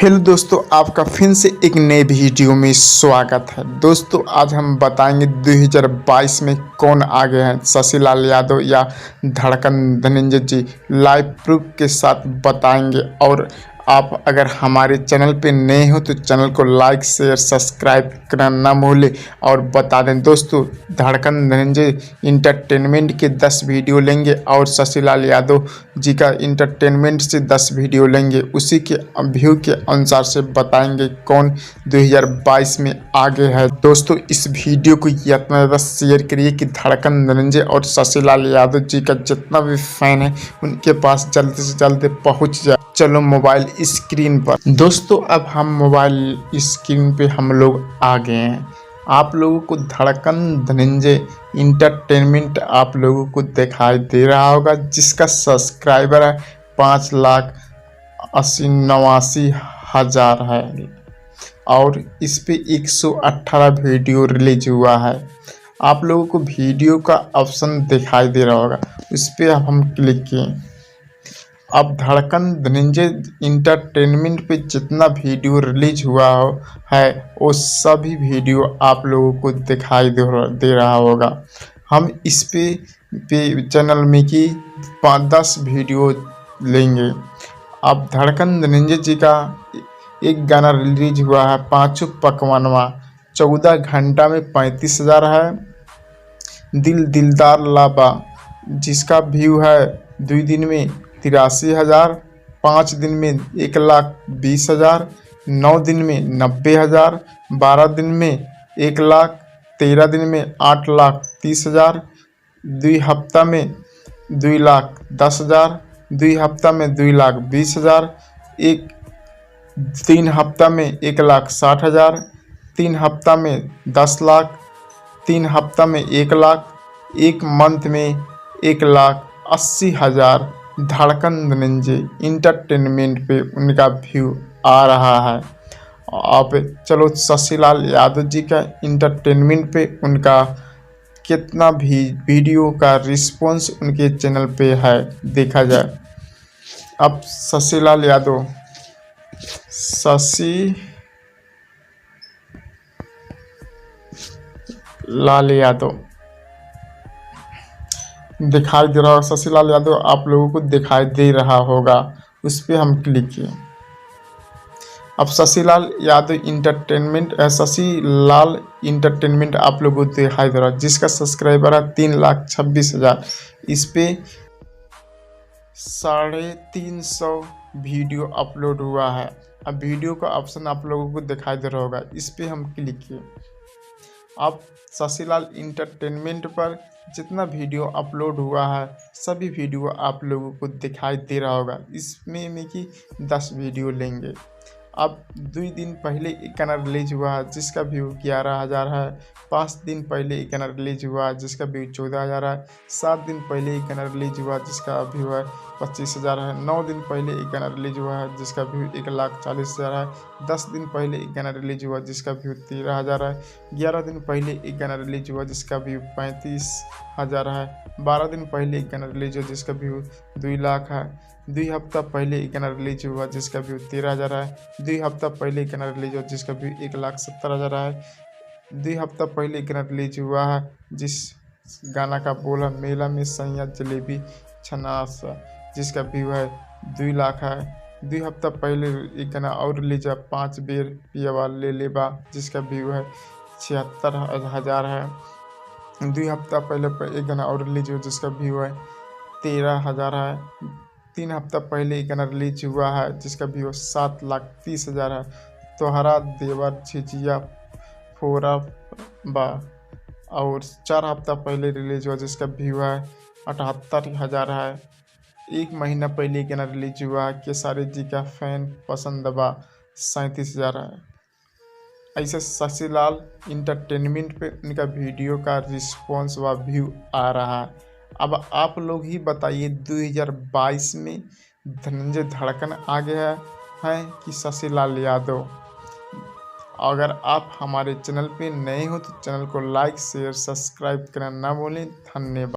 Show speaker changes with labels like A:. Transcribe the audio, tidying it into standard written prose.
A: Hello दोस्तों, आपका फिर से एक नए वीडियो में स्वागत है। दोस्तों आज हम बताएंगे 2022 में कौन आगे हैं, शशिलाल यादव या धड़कन धनंजय जी। लाइव प्रूफ के साथ बताएंगे। और आप अगर हमारे चैनल पे नए हो तो चैनल को लाइक शेयर सब्सक्राइब करना ना भूलें। और बता दें दोस्तों, धड़कन धनंजय इंटरटेनमेंट के 10 वीडियो लेंगे और शशिलाल यादव जी का इंटरटेनमेंट से 10 वीडियो लेंगे। उसी के व्यू के अनुसार से बताएंगे कौन 2022 में आगे है। दोस्तों इस वीडियो को इतना ज़्यादा शेयर करिए कि धड़कन धनंजय और शशिलाल यादव जी का जितना भी फैन है उनके पास जल्द से जल्द पहुंच जाए। चलो मोबाइल स्क्रीन पर। दोस्तों अब हम मोबाइल स्क्रीन पे हम लोग आ गए हैं। आप लोगों को धड़कन धनंजय इंटरटेनमेंट आप लोगों को दिखाई दे रहा होगा, जिसका सब्सक्राइबर है 5,89,000 है और इस पे 118 वीडियो रिलीज हुआ है। आप लोगों को वीडियो का ऑप्शन दिखाई दे रहा होगा, उस पर हम क्लिक किए। अब धड़कन धनंजय इंटरटेनमेंट पे जितना वीडियो रिलीज हुआ है वो सभी वीडियो आप लोगों को दिखाई दे रहा होगा। हम इस पे चैनल में की 5-10 वीडियो लेंगे। अब धड़कन धनंजय जी का एक गाना रिलीज हुआ है, पाँचों पकवानवा, 14 घंटा में 35,000 है। दिल दिलदार लाबा, जिसका व्यू है 2 दिन में 83,000, 5 दिन में 1,20,000, 9 दिन में 90,000, 12 दिन में 1,00,000, 13 दिन में 8,30,000, 2 हफ्ता में 2,10,000, 2 हफ्ता में 2,20,000, 3 हफ्ता में 1,60,000, 3 हफ्ता में 10,00,000, 3 हफ्ता में 1,00,000, 1 मंथ में 1,80,000 धड़कन धनंजय इंटरटेनमेंट पे उनका व्यू आ रहा है। अब चलो शशिलाल यादव जी का इंटरटेनमेंट पे उनका कितना भी वीडियो का रिस्पॉन्स उनके चैनल पे है देखा जाए। अब शशिलाल यादव दिखाई दे रहा होगा, शशिलाल यादव आप लोगों को दिखाई दे रहा होगा, उस पर हम क्लिक किए। अब शशिलाल यादव इंटरटेनमेंट आप लोगों को दिखाई दे रहा है, जिसका सब्सक्राइबर है 3,26,000। इस पे 350 वीडियो अपलोड हुआ है। अब वीडियो का ऑप्शन आप लोगों को दिखाई दे रहा होगा, इस पे हम क्लिक किए। अब शशिलाल इंटरटेनमेंट पर जितना वीडियो अपलोड हुआ है सभी वीडियो आप लोगों को दिखाई दे रहा होगा। इसमें कि 10 वीडियो लेंगे। अब 2 दिन पहले एक गाना रिलीज हुआ है जिसका व्यू 11,000 है। 5 दिन पहले एक गाना रिलीज हुआ है जिसका व्यू 14,000 है। 7 दिन पहले एक गाना रिलीज हुआ जिसका व्यू है 25,000 है। 9 दिन पहले एक गाना रिलीज हुआ है जिसका व्यू 1,40,000 है। 10 दिन पहले एक गाना रिलीज हुआ जिसका व्यू 13,000 है। 11 दिन पहले एक गाना रिलीज हुआ जिसका व्यू 35,000 है। 12 दिन पहले एक गाना रिलीज हुआ जिसका व्यू 2,00,000 है। 2 हफ्ता पहले एक गाना रिलीज हुआ जिसका व्यू 13,000 है। 2 हफ्ता पहले एक गाना रिलीज हुआ जिसका व्यू 1,70,000 है। 2 हफ्ता पहले एक गाना रिलीज हुआ है जिस गाना का बोल है मेला में सैया जलेबी छनासा, जिसका व्यू है 2,00,000 है। 2 हफ्ता पहले एक गाना और रिलीज हुआ 5 बेर पियावा ले लेबा, जिसका व्यू है 76,000 है। 2 हफ्ता पहले एक गाना और रिलीज हुआ जिसका व्यू है 13,000 है। 3 हफ्ता पहले एक गाना रिलीज हुआ है जिसका व्यू 7,30,000 है। तोहरा देवर झिझिया फोरा बा, और 4 हफ्ता पहले रिलीज हुआ जिसका व्यू है 78,000 है। 1 महीना पहले एक गाना रिलीज हुआ है केसारी जी का फैन पसंद बा, 37,000 है। ऐसे शशिलाल इंटरटेनमेंट पे उनका वीडियो का रिस्पॉन्स व व्यू आ रहा है। अब आप लोग ही बताइए 2022 में धनंजय धड़कन आ गया है कि शशिलाल यादव। अगर आप हमारे चैनल पे नए हो तो चैनल को लाइक शेयर सब्सक्राइब करना ना भूलें। धन्यवाद।